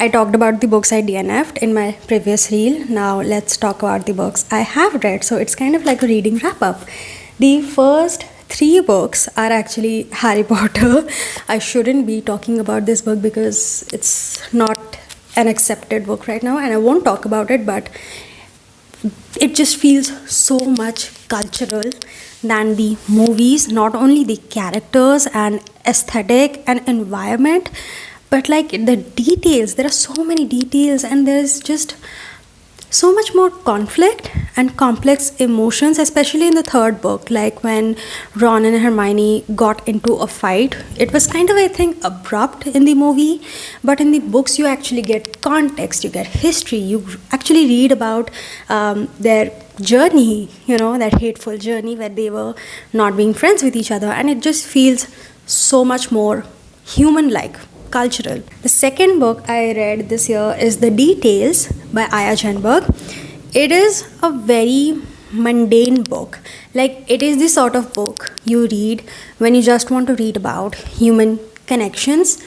I talked about the books I DNF'd in my previous reel. Now let's talk about the books I have read. So it's kind of like a reading wrap up. The first three books are actually Harry Potter. I shouldn't be talking about this book because it's not an accepted book right now, and I won't talk about it, but it just feels so much cultural than the movies. Not only the characters and aesthetic and environment, but like the details. There are so many details, and there's just so much more conflict and complex emotions, especially in the third book, like when Ron and Hermione got into a fight. It was kind of, I think, abrupt in the movie, but in the books you actually get context, you get history, you actually read about their journey, that hateful journey where they were not being friends with each other, and it just feels so much more human like, cultural. The second book I read this year is The Details by Aya Janberg. It is a very mundane book. Like, it is the sort of book you read when you just want to read about human connections.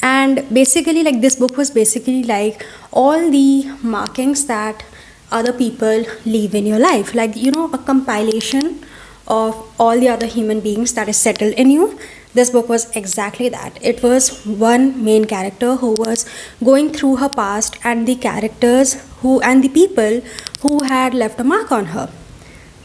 And basically, like, this book was basically like all the markings that other people leave in your life. Like, a compilation of all the other human beings that is settled in you. This book was exactly that. It was one main character who was going through her past, and the characters and the people who had left a mark on her.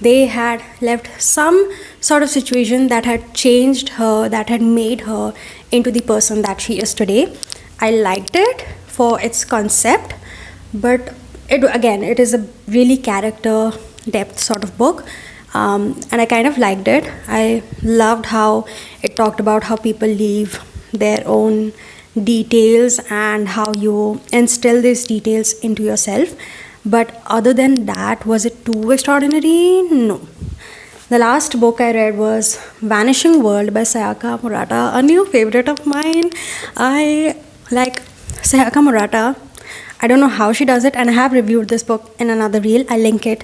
They had left some sort of situation that had changed her, that had made her into the person that she is today. I liked it for its concept, but it is a really character depth sort of book. And I kind of liked it. I loved how it talked about how people leave their own details and how you instill these details into yourself. But other than that, was it too extraordinary? No. The last book I read was Vanishing World by Sayaka Murata, a new favorite of mine. I like Sayaka Murata. I don't know how she does it, and I have reviewed this book in another reel. I link it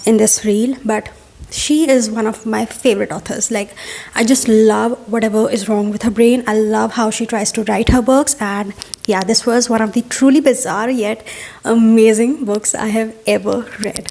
in this reel, but she is one of my favorite authors. Like, I just love whatever is wrong with her brain. I love how she tries to write her books, and yeah, this was one of the truly bizarre yet amazing books I have ever read.